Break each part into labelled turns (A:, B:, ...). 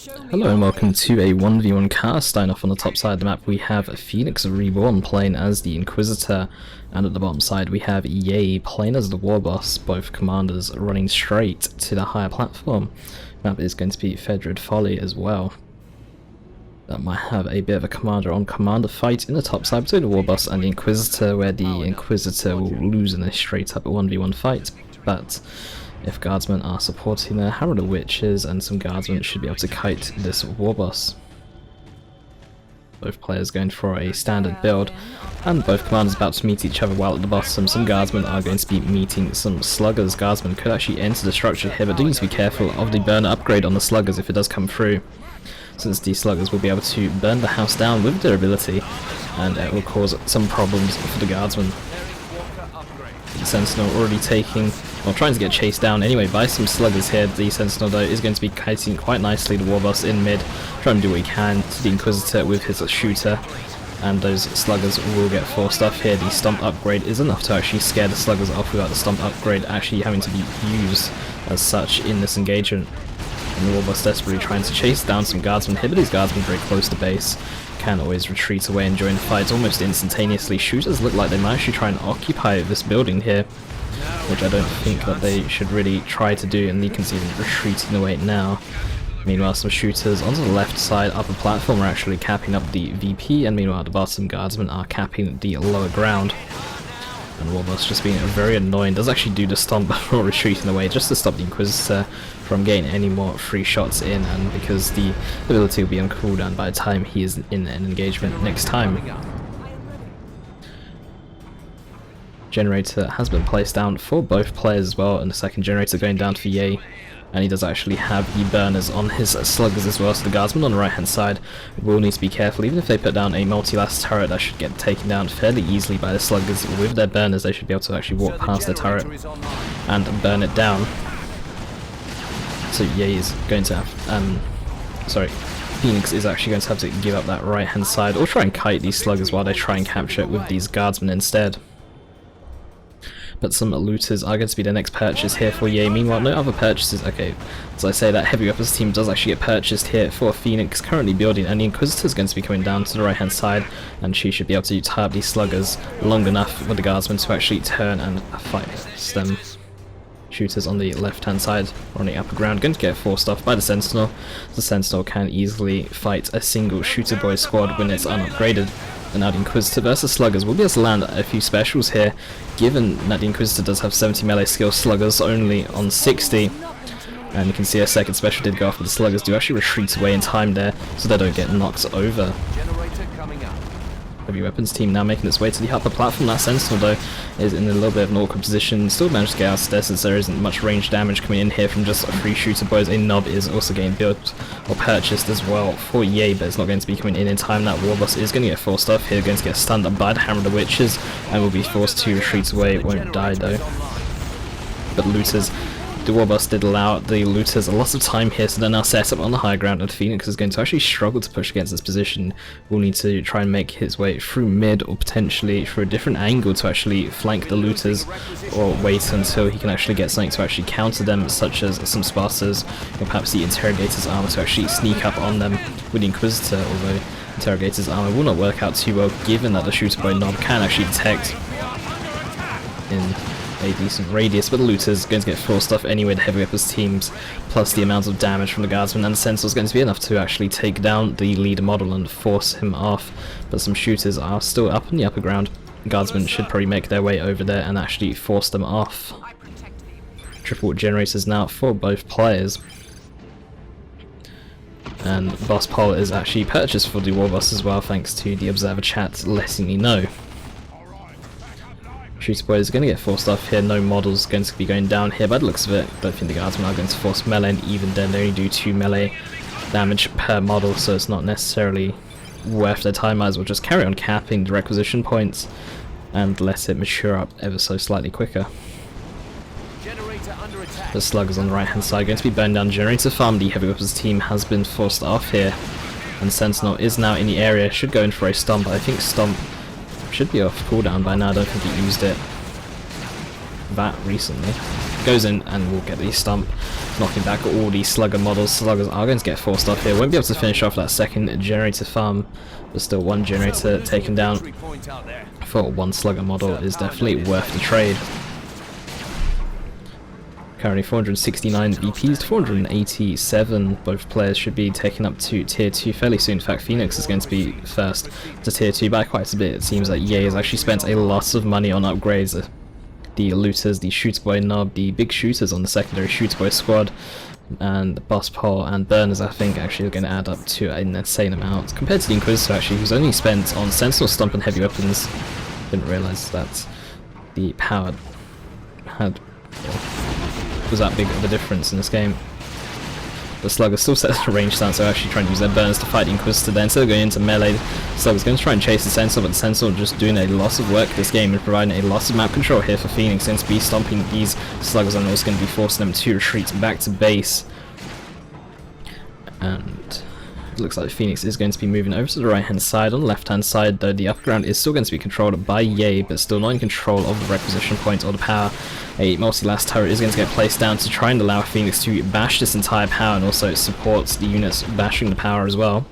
A: Hello and welcome to a 1v1 cast. Starting off on the top side of the map we have Phoenix Reborn playing as the Inquisitor, and at the bottom side we have Yaay playing as the Warboss, both commanders running straight to the higher platform. Map is going to be Fedred Folly as well. That might have a bit of a commander on commander fight in the top side between the Warboss and the Inquisitor, where the Inquisitor will lose in a straight up 1v1 fight, but if guardsmen are supporting their Harrow the Witches, and some guardsmen should be able to kite this Warboss. Both players going for a standard build, and both commanders about to meet each other, while at the bottom some guardsmen are going to be meeting some sluggers. Guardsmen could actually enter the structure here, but do need to be careful of the burner upgrade on the sluggers if it does come through, since the sluggers will be able to burn the house down with their ability, and it will cause some problems for the guardsmen. The Sentinel already trying to get chased down anyway by some sluggers here. The Sentinel though is going to be kiting quite nicely the Warboss in mid, trying to do what he can to the Inquisitor with his shooter, and those sluggers will get forced off here. The stomp upgrade is enough to actually scare the sluggers off without the stomp upgrade actually having to be used as such in this engagement. And the Warboss desperately trying to chase down some guardsmen here, but these guardsmen very close to base, can always retreat away and join the fight almost instantaneously. Shooters look like they might actually try and occupy this building here, which I don't think that they should really try to do, and you can see them retreating away now. Meanwhile, some shooters onto the left side upper platform are actually capping up the VP, and meanwhile the bottom guardsmen are capping the lower ground. And Warboss just being very annoying, does actually do the stomp before retreating away just to stop the Inquisitor from getting any more free shots in, and because the ability will be on cooldown by the time he is in an engagement next time. Generator has been placed down for both players as well, and the second generator going down for Yaay, and he does actually have the burners on his sluggers as well, so the guardsmen on the right hand side will need to be careful. Even if they put down a multi-last turret, that should get taken down fairly easily by the sluggers. With their burners they should be able to actually walk past the turret and burn it down. So Yaay is going to have, Phoenix is actually going to have to give up that right hand side, or try and kite these sluggers while they try and capture it with these guardsmen instead. But some looters are going to be the next purchase here for Yaay. Meanwhile, no other purchases. Okay, as I say, that heavy weapons team does actually get purchased here for Phoenix, currently building, and the Inquisitor is going to be coming down to the right hand side, and she should be able to tie up these sluggers long enough for the guardsmen to actually turn and fight them. Shooters on the left hand side or on the upper ground going to get forced off by the Sentinel. The Sentinel can easily fight a single shooter boy squad when it's unupgraded. And now the Inquisitor versus sluggers will be able to land a few specials here, given that the Inquisitor does have 70 melee skill, sluggers only on 60. And you can see a second special did go off, but the sluggers do actually retreat away in time there, so they don't get knocked over. Heavy weapons team now making its way to the upper platform. That Sentinel though is in a little bit of an awkward position, still managed to get out there since there isn't much range damage coming in here from just a free shooter boys. A knob is also getting built or purchased as well for Yaay, but it's not going to be coming in time. That Warboss is going to get forced off here, going to get stunned up by the Hammer of the Witches, and will be forced to retreat away. It won't die though. But looters, the Warboss did allow the looters a lot of time here, so they're now set up on the high ground, and Phoenix is going to actually struggle to push against this position. Will need to try and make his way through mid, or potentially through a different angle to actually flank the looters, or wait until he can actually get something to actually counter them, such as some Spartans, or perhaps the Interrogator's armor to actually sneak up on them with the Inquisitor, although Interrogator's armor will not work out too well, given that the shooter boy knob can actually detect in a decent radius, but the looters going to get forced off anyway. The heavy weapons teams, plus the amount of damage from the guardsmen and the Sentinel is going to be enough to actually take down the leader model and force him off, but some shooters are still up in the upper ground. Guardsmen should probably make their way over there and actually force them off. Triple generators now for both players, and Boss Poll is actually purchased for the Warboss as well, thanks to the observer chat letting me know. Shooter boy is going to get forced off here. No models going to be going down here by the looks of it. Don't think the guardsmen are going to force melee, and even then they only do 2 melee damage per model, so it's not necessarily worth their time. Might as well just carry on capping the requisition points and let it mature up ever so slightly quicker. The sluggers on the right hand side going to be burning down generator farm. The heavy weapons team has been forced off here, and Sentinel is now in the area, should go in for a stomp, but I think stomp should be off cooldown by now. I don't think he used it that recently. goes in and will get the stump, knocking back all the slugger models. Sluggers are going to get forced off here, won't be able to finish off that second generator farm, but still one generator taken down for one slugger model is definitely worth the trade. Currently 469 VPs to 487. Both players should be taken up to tier 2 fairly soon. In fact, Phoenix is going to be first to tier 2 by quite a bit. It seems like yaay has actually spent a lot of money on upgrades. The looters, the shooter boy knob, the big shooters on the secondary shooter boy squad, and the boss pole and burners, I think, actually are going to add up to an insane amount. Compared to the Inquisitor, actually, who's only spent on Sentinel Stump and heavy weapons. Didn't realise that the power had... was that big of a difference in this game. The Slugger still sets a range stance, so actually trying to use their burners to fight the Inquisitor there. Instead of going into melee, Slugger's going to try and chase the Sentinel, but the Sentinel just doing a lot of work this game and providing a lot of map control here for Phoenix. Going to be stomping these Sluggers and also going to be forcing them to retreat back to base. And it looks like Phoenix is going to be moving over to the right hand side. On the left hand side though, the upper ground is still going to be controlled by yaay, but still not in control of the requisition point or the power. A multi-last turret is going to get placed down to try and allow Phoenix to bash this entire power, and also supports the units bashing the power as well.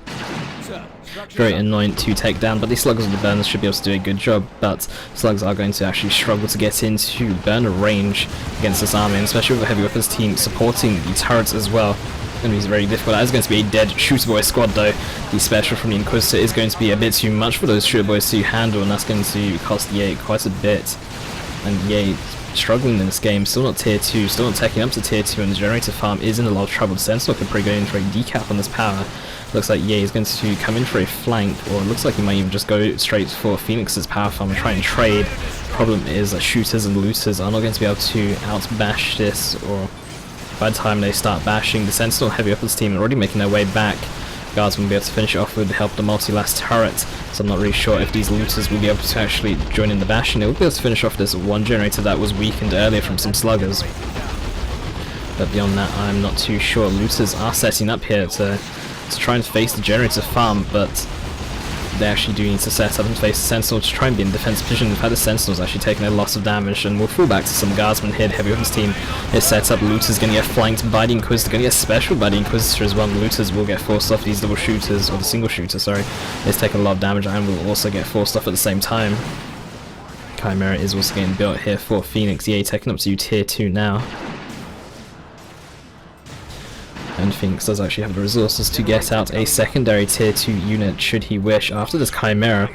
A: Very annoying to take down, but the Sluggers with the burners should be able to do a good job, but Sluggers are going to actually struggle to get into burner range against this army, and especially with the heavy weapons team supporting the turrets as well. Going to be very difficult. That is going to be a dead shooter boy squad though. The special from the Inquisitor is going to be a bit too much for those shooter boys to handle, and that's going to cost yaay quite a bit. And yaay struggling in this game, still not tier 2, still not taking up to tier 2, and the generator farm is in a lot of trouble. The Sentinel could probably go in for a decap on this power. Looks like yaay is going to come in for a flank, or it looks like he might even just go straight for Phoenix's power farm and try and trade. Problem is that shooters and looters are not going to be able to out-bash this, or by the time they start bashing, the Sentinel heavy weapons team are already making their way back. Guards will be able to finish it off with the help of the multi-last turret, so I'm not really sure if these looters will be able to actually join in the bashing. They will be able to finish off this one generator that was weakened earlier from some sluggers. But beyond that, I'm not too sure. Looters are setting up here to try and face the generator farm, but they actually do need to set up and face the Sentinel to try and be in defense position. In fact, the Sentinel's actually taking a lot of damage, and we'll fall back to some guardsmen here. The heavy weapons team is set up. Looters going to get flanked by the Inquisitor, going to get special by the Inquisitor as well. The Looters will get forced off. These double shooters, or the single shooter, sorry, is taking a lot of damage and will also get forced off at the same time. Chimera is also getting built here for Phoenix. yaay taking up to tier 2 now. And Phoenix does actually have the resources to get out a secondary tier 2 unit should he wish after this Chimera.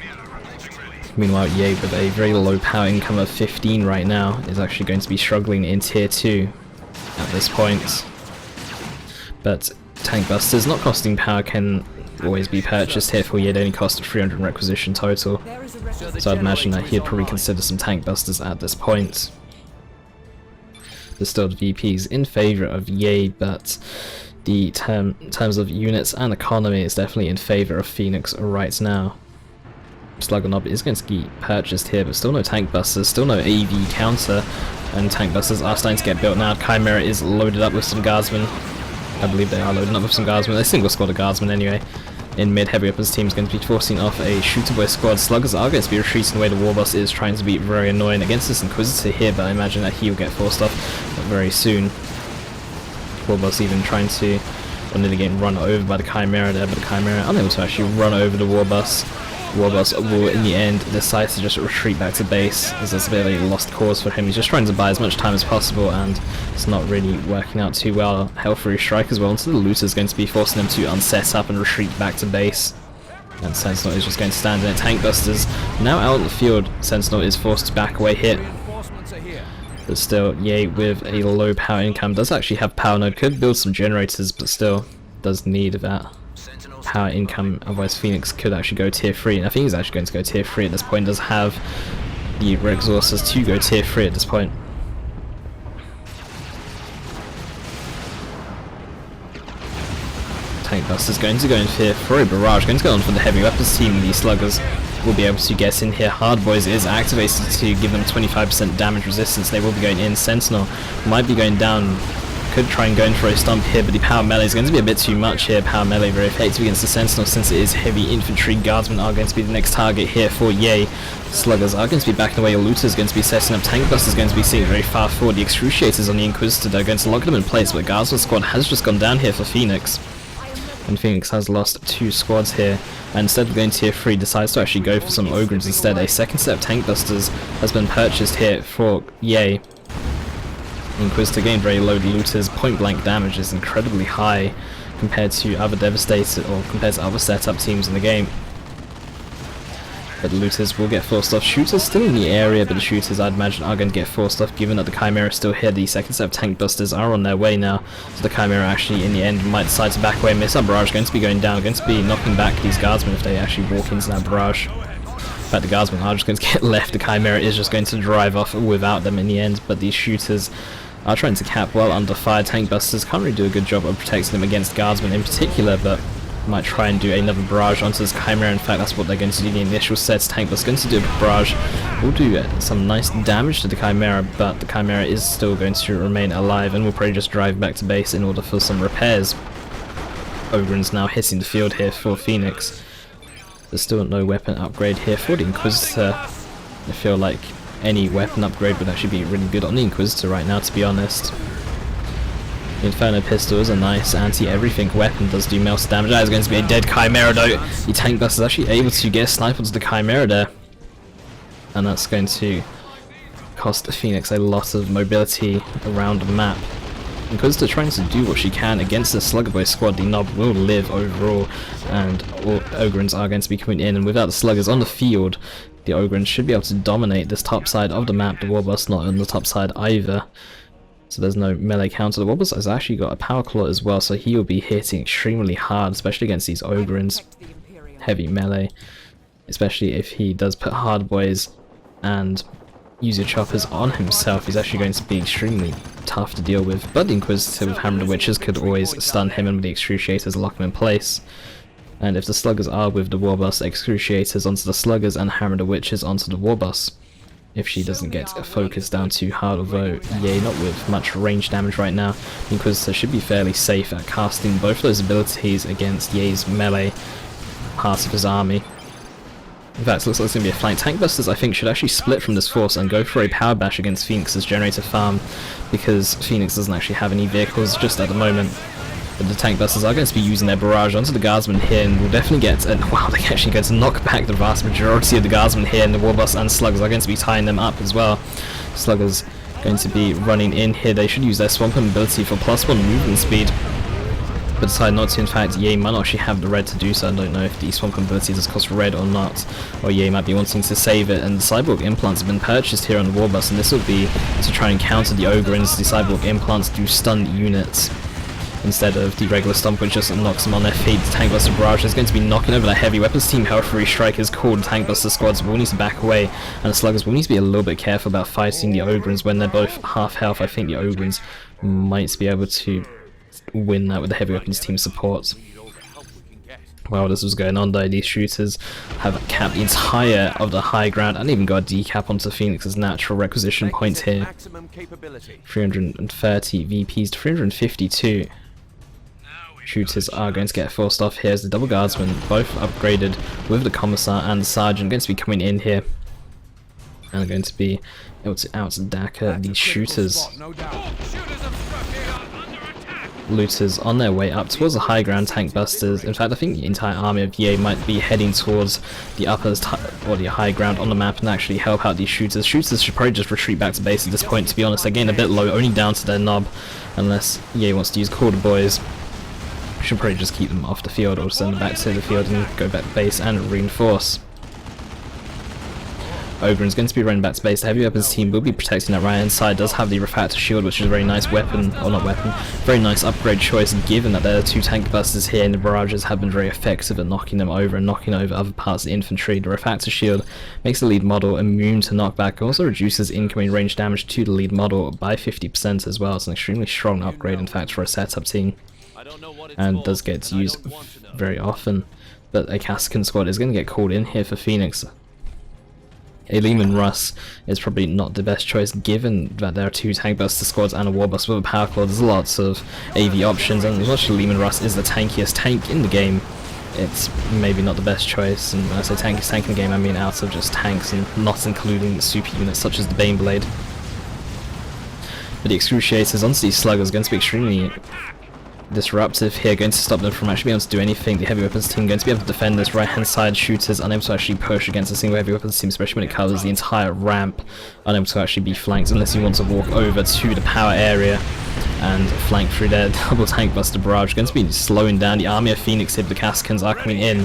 A: Meanwhile, yaay, with a very low power income of 15 right now, is actually going to be struggling in tier 2 at this point. But tank busters not costing power can always be purchased here for yaay. It only cost 300 requisition total, so I'd imagine that he'd probably consider some tank busters at this point. There's still VPs in favour of yaay, but the terms of units and economy is definitely in favour of Phoenix right now. Slugger Knob is going to be purchased here, but still no tank busters, still no AV counter, and tank busters are starting to get built now. Chimera is loaded up with some guardsmen. I believe they are loading up with some guardsmen. A single squad of guardsmen anyway. In mid, heavy weapons team is going to be forcing off a shooter boy squad. Sluggers are going to be retreating away. The Warboss is trying to be very annoying against this Inquisitor here, but I imagine that he will get forced off very soon. Warboss even trying to, or nearly getting run over by the Chimera there, but the Chimera unable to actually run over the Warboss. Warboss will in the end decide to just retreat back to base, as it's a bit of a lost cause for him. He's just trying to buy as much time as possible, and it's not really working out too well. Hellfury Strike as well, and so the Looter is going to be forcing them to unset up and retreat back to base. And Sentinel is just going to stand in it. Tank busters now out in the field. Sentinel is forced to back away here. But still, yaay with a low power income does actually have power node. Could build some generators, but still does need that power income. Otherwise, Phoenix could actually go tier 3. And I think he's actually going to go tier 3 at this point. Does have the resources to go tier 3 at this point. Tank Buster's going to go in here for a barrage, going to go on for the heavy weapons team. The Sluggers will be able to get in here. Hard Boys is activated to give them 25% damage resistance. They will be going in. Sentinel might be going down could try and go in for a stomp here, but the power melee is going to be a bit too much here. Power melee very effective against the Sentinel since it is heavy infantry. Guardsmen are going to be the next target here for yaay. Sluggers are going to be backing away. Your Looter is going to be setting up. Tank Buster is going to be seen very far forward. The Excruciators on the Inquisitor, they're going to lock them in place, but Guardsman squad has just gone down here for Phoenix. And Phoenix has lost 2 squads here, and instead of going tier 3 decides to actually go for some Ogrins instead. A second set of Tank Busters has been purchased here for yaay. Inquisitor gained very low. Looters point blank damage is incredibly high compared to other Devastator or compared to other setup teams in the game. But the Looters will get forced off. Shooters still in the area, but the Shooters I'd imagine are going to get forced off given that the Chimera is still here. The second set of Tank Busters are on their way now, so the Chimera actually in the end might decide to back away. Missile Barrage going to be going down, going to be knocking back these Guardsmen if they actually walk into that barrage. In fact, the Guardsmen are just going to get left. The Chimera is just going to drive off without them in the end, but these Shooters are trying to cap well under fire. Tank Busters can't really do a good job of protecting them against Guardsmen in particular, but might try and do another barrage onto this Chimera. In fact, that's what they're going to do in the initial sets. Tank Buster's going to do a barrage. Will do some nice damage to the Chimera, but the Chimera is still going to remain alive and will probably just drive back to base in order for some repairs. Ogrins now hitting the field here for Phoenix. There's still no weapon upgrade here for the Inquisitor. I feel like any weapon upgrade would actually be really good on the Inquisitor right now, to be honest. The Inferno Pistol is a nice anti-everything weapon, does do most damage. That is going to be a dead Chimera though. The Tank Buster is actually able to get a sniper to the Chimera there. And that's going to cost Phoenix a lot of mobility around the map. Inquisitor trying to do what she can against the Slugger Boy squad. The Nob will live overall, and all Ogrins are going to be coming in, and without the Sluggers on the field, the Ogrins should be able to dominate this top side of the map. The Warboss not on the top side either. So there's no melee counter. The Warboss has actually got a Power Claw as well, so he will be hitting extremely hard, especially against these Ogrins. Heavy melee, especially if he does put Hard Boys and user choppers on himself. He's actually going to be extremely tough to deal with, but the Inquisitor with Hammer the Witches could always stun him, and with the Excruciators lock him in place. And if the Sluggers are with the Warboss, Excruciators onto the Sluggers and Hammer the Witches onto the Warboss. If she doesn't get focused down too hard, although yaay not with much range damage right now, the Inquisitor should be fairly safe at casting both those abilities against yaay's melee part of his army. In fact, it looks like it's going to be a flank. Tank Busters, I think, should actually split from this force and go for a power bash against Phoenix's generator farm, because Phoenix doesn't actually have any vehicles just at the moment. But the Tank Busters are going to be using their barrage onto the Guardsmen here, and will definitely get, wow, they're actually going to knock back the vast majority of the Guardsmen here, and the Warboss and Sluggers are going to be tying them up as well. Sluggers going to be running in here. They should use their Swampum ability for +1 movement speed, but decide not to. In fact, yaay might not actually have the red to do so. I don't know if the Swampum ability does cost red or not, or yaay might be wanting to save it. And the Cyborg Implants have been purchased here on the Warboss, and this will be to try and counter the Ogrins. The Cyborg Implants do stun units instead of the regular stomp, which just knocks them on their feet. The Tank Buster barrage is going to be knocking over that heavy weapons team. Health Free Strike is called. Tank Buster squads will need to back away, and the Sluggers will need to be a little bit careful about fighting the Ogrins when they're both half health. I think the Ogrins might be able to win that with the heavy weapons team support. While this was going on though, these Shooters have capped the entire of the high ground and even got a decap onto Phoenix's natural requisition point here. 330 VPs to 352. Shooters are going to get forced off here as the double Guardsmen, both upgraded with the Commissar and the Sergeant, going to be coming in here and are going to be able to out-Daka these Shooters. Looters on their way up towards the high ground. Tank Busters, in fact I think the entire army of yaay might be heading towards the upper or the high ground on the map and actually help out these Shooters. Shooters should probably just retreat back to base at this point, to be honest. They're getting a bit low, only down to their Nob, unless yaay wants to use Quarter Boys. Should probably just keep them off the field or send them back to the field and go back to base and reinforce. Ogren's going to be running back to base. The heavy weapons team will be protecting that right hand side. Does have the refractor shield, which is a very nice weapon, or not weapon, very nice upgrade choice, given that there are 2 tank busters here and the barrages have been very effective at knocking them over and knocking over other parts of the infantry. The refractor shield makes the lead model immune to knockback, also reduces incoming range damage to the lead model by 50% as well. It's an extremely strong upgrade, in fact, for a setup team, and does get used very often. But a Kaskan squad is going to get called in here for Phoenix. A Lehman Russ is probably not the best choice given that there are 2 Tank Buster squads and a Warboss with a Power Claw. There's lots of AV options, and as much as Lehman Russ is the tankiest tank in the game, it's maybe not the best choice. And when I say tankiest tank in the game, I mean out of just tanks and not including super units such as the Baneblade. But the Excruciators onto these Sluggers are going to be extremely disruptive here, going to stop them from actually being able to do anything. The heavy weapons team going to be able to defend this right hand side. Shooters unable to actually push against a single heavy weapons team, especially when it covers the entire ramp, unable to actually be flanked unless you want to walk over to the power area and flank through their double tank buster barrage. Going to be slowing down the army of Phoenix if the Cascans are coming in.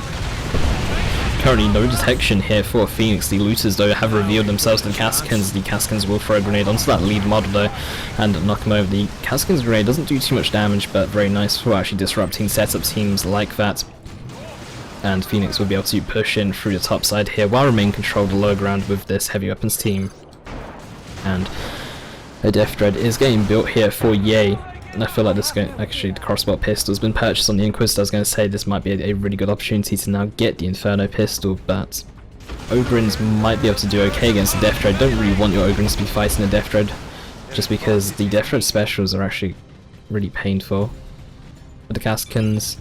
A: Currently no detection here for Phoenix. The looters though have revealed themselves to the Cascans. The Cascans will throw a grenade onto that lead model though and knock him over. The Cascans grenade doesn't do too much damage, but very nice for actually disrupting setup teams like that. And Phoenix will be able to push in through the top side here while remaining control of the low ground with this heavy weapons team. And a Death Dread is getting built here for yaay. And I feel like this is going, actually the crossbow pistol has been purchased on the Inquisitor. I was going to say this might be a really good opportunity to now get the Inferno pistol, but Ogrins might be able to do okay against the Death Dread. Don't really want your Ogrins to be fighting the Death Dread, just because the Death Dread specials are actually really painful. But the Cascans,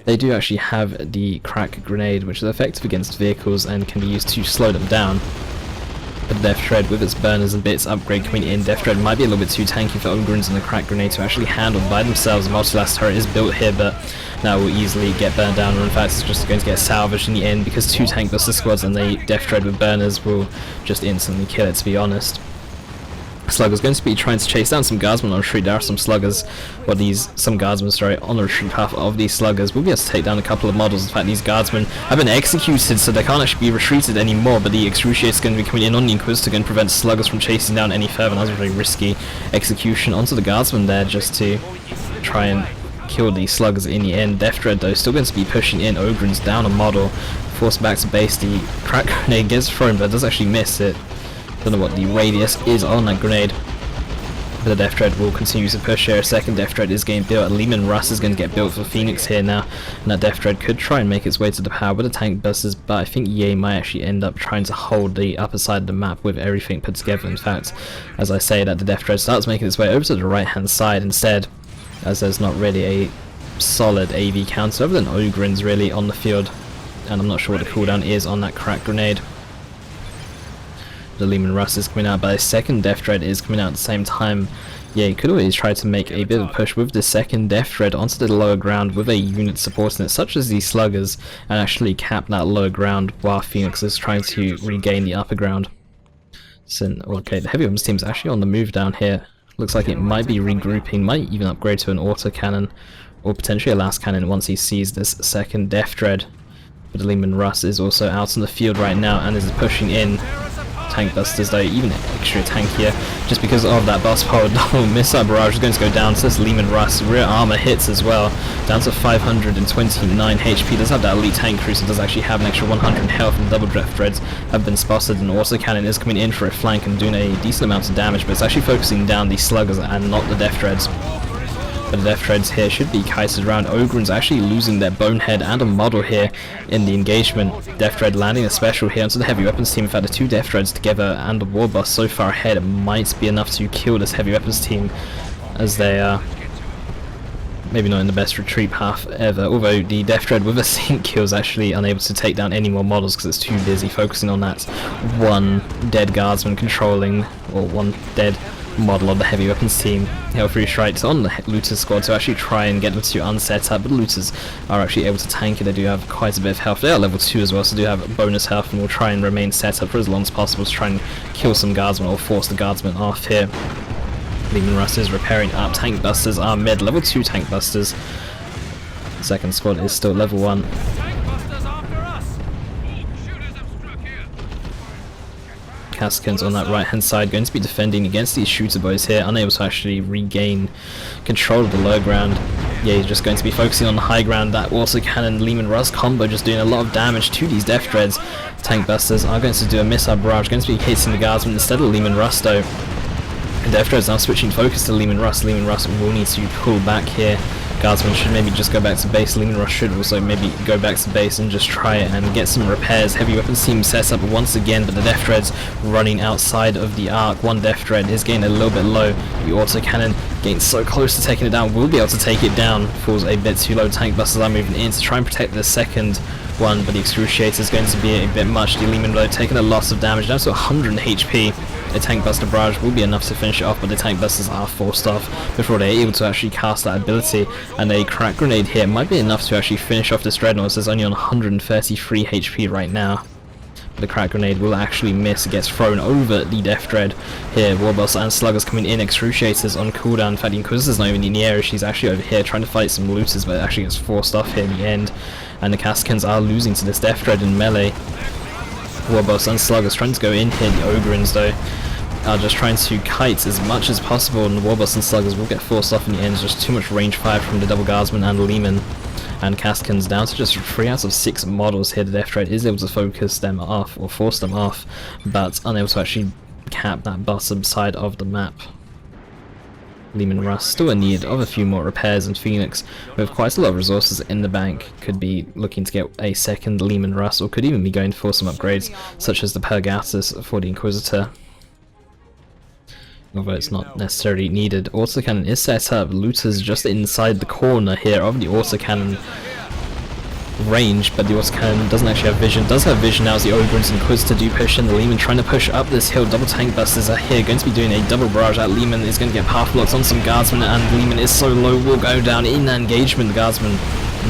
A: they do actually have the Crack Grenade, which is effective against vehicles and can be used to slow them down. But Death Dread with its burners and bits upgrade coming in, Death Dread might be a little bit too tanky for Ogrins and the Crack Grenade to actually handle by themselves. The multi-last turret is built here, but now will easily get burned down, or in fact it's just going to get salvaged in the end because 2 Tank Buster squads and the Death Dread with burners will just instantly kill it, to be honest. Slugger's going to be trying to chase down some guardsmen on retreat. There are some sluggers, or some guardsmen, sorry, on the retreat path of these sluggers. We'll be able to take down a couple of models. In fact, these guardsmen have been executed, so they can't actually be retreated anymore, but the Excruciator is going to be coming in on the Inquisitor, going to prevent sluggers from chasing down any further. And that was a very risky execution onto the guardsmen there, just to try and kill these sluggers in the end. Death Dread, though, still going to be pushing in Ogrins down a model, forced back to base. The Crack Grenade gets thrown, but it does actually miss it. Don't know what the radius is on that grenade, but the Death Dread will continue to push here. A second Death Dread is getting built. A Lehman Russ is going to get built for Phoenix here now, and that Death Dread could try and make its way to the power with the tank busters, but I think yaay might actually end up trying to hold the upper side of the map with everything put together. In fact, as I say that, the Death Dread starts making its way over to the right hand side instead, as there's not really a solid AV counter other than Ogrins really on the field, and I'm not sure what the cooldown is on that Crack Grenade. The Lehman Russ is coming out, but a second Death Dread is coming out at the same time. yaay could always try to make a bit of a push with the second Death Dread onto the lower ground with a unit supporting it, such as these sluggers, and actually cap that lower ground while Phoenix is trying to regain the upper ground. So, okay, the heavy weapons team is actually on the move down here. Looks like it might be regrouping, might even upgrade to an auto cannon, or potentially a last cannon once he sees this second Death Dread. But the Lehman Russ is also out in the field right now and is pushing in. Tank busters though, even extra tankier, just because of that bus pole. Double missile barrage is going to go down to this Lehman Russ. Rear armor hits as well, down to 529 HP. Does have that elite tank crew, so does actually have an extra 100 health, and double Death Dreads have been spotted, and also cannon is coming in for a flank and doing a decent amount of damage, but it's actually focusing down these sluggers and not the Death Dreads. But the Death Dreads here should be kited around. Ogrins actually losing their bonehead and a model here in the engagement. Death Dread landing a special here onto the heavy weapons team. In fact, the 2 Death Dreads together and the Warboss so far ahead, it might be enough to kill this heavy weapons team, as they are maybe not in the best retreat path ever, although the Death Dread with a sync kill is actually unable to take down any more models because it's too busy focusing on that one dead guardsman controlling, or one dead model of the heavy weapons team. He'll free strikes on the looters squad to actually try and get them to unset up, but the looters are actually able to tank it. They do have quite a bit of health. They are level 2 as well, so do have bonus health, and will try and remain set up for as long as possible to try and kill some guardsmen or force the guardsmen off here. Lehman Russ is repairing up. Tank busters are mid, level 2 tank busters. The second squad is still level 1. Cascans on that right hand side going to be defending against these shooter boys here, unable to actually regain control of the low ground. yaay just going to be focusing on the high ground. That also cannon Lehman Russ combo just doing a lot of damage to these Death Dreads. Tank busters are going to do a missile barrage, going to be hitting the guardsmen instead of Lehman Russ though. Death Dread's now switching focus to Lehman Russ. Lehman Russ will need to pull back here. Guardsman should maybe just go back to base. Lehman Russ should also maybe go back to base and just try and get some repairs. Heavy weapons team sets up once again, but the Death Dread's running outside of the arc. One Death Dread is getting a little bit low. The autocannon getting so close to taking it down, will be able to take it down. Falls a bit too low. Tank busters are moving in to try and protect the second one, but the Excruciator is going to be a bit much. The Lehman though taking a loss of damage down to 100 HP. A Tank Buster barrage will be enough to finish it off, but the Tank Busters are forced off before they're able to actually cast that ability, and a Crack Grenade here might be enough to actually finish off this Dreadnought. So it's only on 133 HP right now. But the Crack Grenade will actually miss. It gets thrown over the Death Dread here. Warboss and Sluggers coming in. Excruciators on cooldown. In fact, the Inquisitor's not even in the area. She's actually over here trying to fight some looters, but it actually gets forced off here in the end. And the Cascans are losing to this Death Dread in melee. Warboss and Sluggers trying to go in here. The Ogrins though are just trying to kite as much as possible, and the Warboss and Sluggers will get forced off in the end. There's just too much range fire from the Double Guardsman and Lehman. And Cascans down to just 3 out of 6 models here. The Death Dread is able to focus them off, or force them off, but unable to actually cap that bottom side of the map. Lehman Russ still in need of a few more repairs, and Phoenix, with quite a lot of resources in the bank, could be looking to get a second Lehman Russ, or could even be going for some upgrades, such as the Pergatus for the Inquisitor. Although it's not necessarily needed. Autocannon is set up. Looters just inside the corner here of the autocannon range, but the autocannon doesn't actually have vision. Does have vision now as the Ogrins and Inquisitor do push in. The Lehman trying to push up this hill. Double Tank Busters are here, going to be doing a double barrage. That Lehman is going to get path blocks on some Guardsmen, and Lehman is so low, will go down in engagement. The Guardsman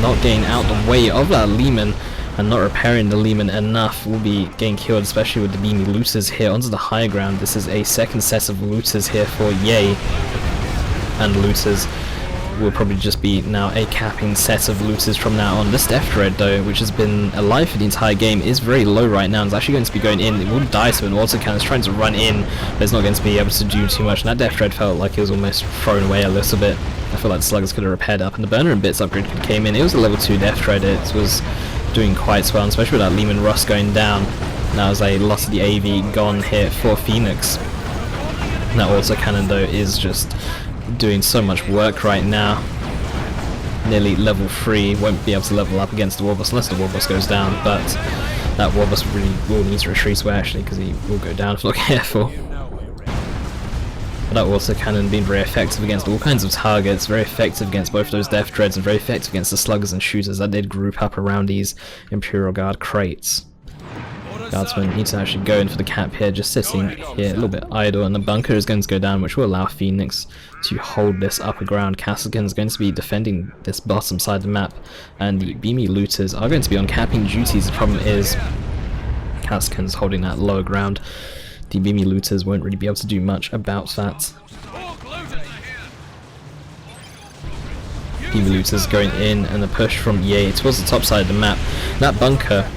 A: not getting out the way of that Lehman, and not repairing the Lehman enough, will be getting killed, especially with the beamy looters here onto the high ground. This is a second set of looters here for yaay, and looters will probably just be now a capping set of looters from now on. This Death Dread though, which has been alive for the entire game, is very low right now and is actually going to be going in. It will die to an autocannon. It's trying to run in, but it's not going to be able to do too much, and that Death Dread felt like it was almost thrown away a little bit. I feel like the Sluggers could have repaired up, and the Burner and Bits upgrade came in. It was a level 2 Death Dread. It was doing quite well, especially with that Lehman Russ going down. Now as a loss of the AV gone here for Phoenix. That autocannon though is just doing so much work right now. Nearly level 3, won't be able to level up against the Warboss unless the Warboss goes down, but that Warboss really will need to retreat away actually, because he will go down if not careful. But that autocannon being very effective against all kinds of targets, very effective against both those Death Dreads, and very effective against the Sluggers and Shooters that did group up around these Imperial Guard crates. Guardsmen need to actually go in for the cap here, just sitting here a little bit idle, and the bunker is going to go down, which will allow Phoenix to hold this upper ground. Castlegan is going to be defending this bottom side of the map, and the beamy looters are going to be on capping duties. The problem is Castlegan's holding that lower ground. The beamy looters won't really be able to do much about that. Beamy looters going in, and the push from yaay towards the top side of the map. That bunker,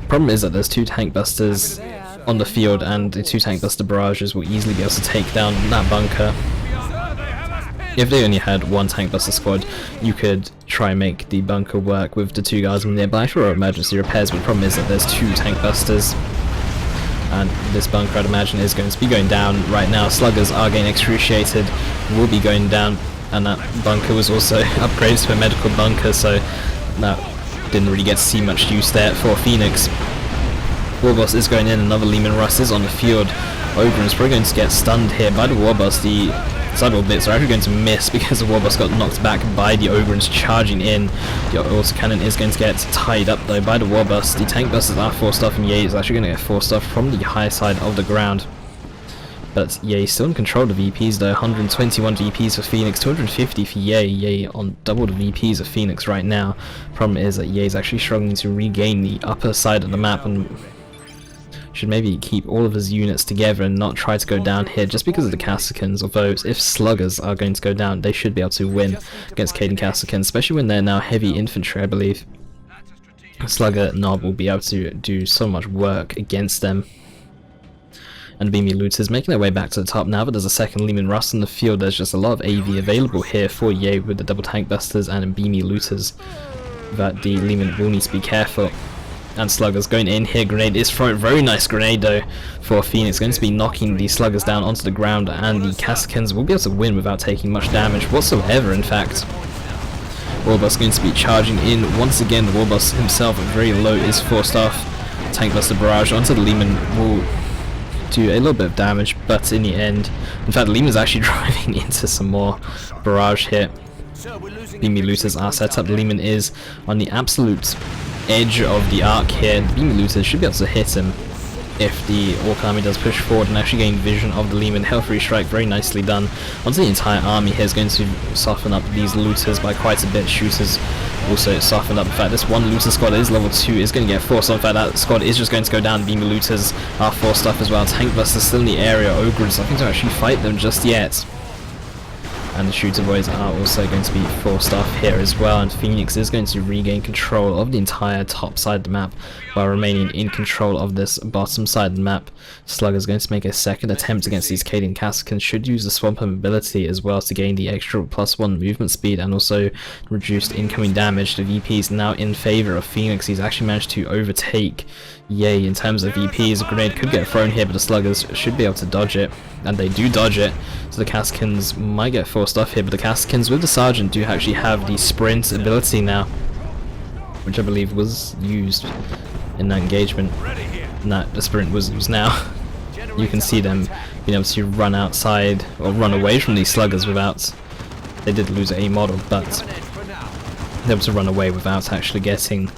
A: problem is that there's 2 Tank Busters on the field, and the 2 Tank Buster barrages will easily be able to take down that bunker. If they only had 1 Tank Buster squad, you could try and make the bunker work with the 2 Guardsmen nearby for emergency repairs, but the problem is that there's 2 Tank Busters, and this bunker I'd imagine is going to be going down right now. Sluggers are getting excruciated, will be going down, and that bunker was also upgraded to a medical bunker, so that didn't really get to see much use there for Phoenix. Warboss is going in, another Lehman Russ is on the field. Ogren's probably going to get stunned here by the Warboss. The sidewall bits are actually going to miss because the Warboss got knocked back by the Ogren's charging in. The autocannon is going to get tied up though by the Warboss. The Tank Busters are forced off, and yaay is actually going to get forced off from the high side of the ground. But yaay still in control of the VPs though. 121 VPs for Phoenix, 250 for yaay. Yaay on double the VPs of Phoenix right now. Problem is that yaay is actually struggling to regain the upper side of the map, and should maybe keep all of his units together and not try to go down here just because of the Casicans. Although if Sluggers are going to go down, they should be able to win against Caden Casicans, especially when they're now heavy infantry, I believe. Slugger Knob will be able to do so much work against them. And beamy looters making their way back to the top now, but there's a second Lehman Russ in the field. There's just a lot of AV available here for yaay with the double Tank Busters and beamy looters, that the Lehman will need to be careful. And Sluggers going in here, grenade is thrown, very nice grenade though for Phoenix, going to be knocking the Sluggers down onto the ground, and the Kasrkins will be able to win without taking much damage whatsoever in fact. Warboss going to be charging in once again. The Warboss himself very low is forced off. Tank Buster Barrage onto the Lehman will do a little bit of damage, but in the end, in fact, Lehman's actually driving into some more barrage hit. BbBoS are set up. Lehman is on the absolute edge of the arc here. BbBoS should be able to hit him if the Orc army does push forward and actually gain vision of the Lehman. Health restrike, very nicely done onto the entire army here, is going to soften up these looters by quite a bit. Shooters also softened up. In fact, this one looter squad is level 2, is going to get forced. In fact, that squad is just going to go down. BbBoS are forced up as well. Tank Busters still in the area. Ogres, nothing to actually fight them just yet. And the Shooter Boys are also going to be forced off here as well, and Phoenix is going to regain control of the entire top side of the map while remaining in control of this bottom side of the map. Slugger is going to make a second attempt against these Cadian Kasrkins, should use the Swamp ability as well to gain the extra +1 movement speed and also reduced incoming damage. The VP is now in favour of Phoenix. He's actually managed to overtake Yaay in terms of VPs. A grenade could get thrown here, but the Sluggers should be able to dodge it, and they do dodge it, so the Kasrkins might get forced off here, but the Kasrkins with the Sergeant do actually have the sprint ability now, which I believe was used in that engagement. And that the sprint was now. You can see them being able to run outside or run away from these Sluggers without, they did lose a model, but they're able to run away without actually getting,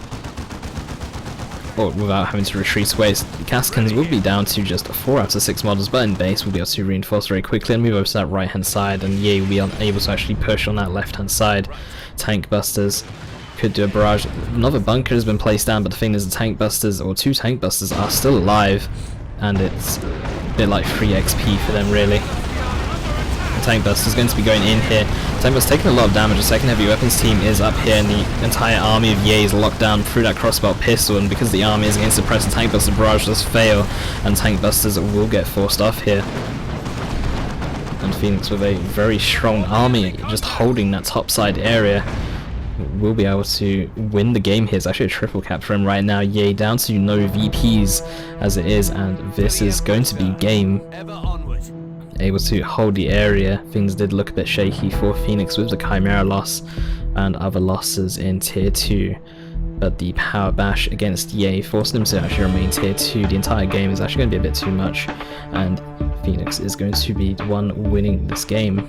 A: or without having to retreat away. So the Kasrkins will be down to just 4 out of 6 models, but in base we'll be able to reinforce very quickly and move over to that right hand side, and Yaay will be able to actually push on that left hand side. Tank Busters could do a barrage. Another bunker has been placed down, but the thing is the Tank Busters, or 2 Tank Busters, are still alive, and it's a bit like free XP for them really. The Tank Buster is going to be going in here. Tank Buster's taking a lot of damage. The second heavy weapons team is up here, and the entire army of Yaay is locked down through that crossbow pistol, and because the army is against the press, the Tank Buster barrage does fail, and Tank Busters will get forced off here. And Phoenix, with a very strong army just holding that top side area, will be able to win the game here. It's actually a triple cap for him right now. Yaay down to no VPs as it is, and this is going to be game. Able to hold the area. Things did look a bit shaky for Phoenix with the Chimera loss and other losses in tier 2, but the power bash against Yaay forced them to actually remain tier 2. The entire game is actually going to be a bit too much, and Phoenix is going to be the one winning this game.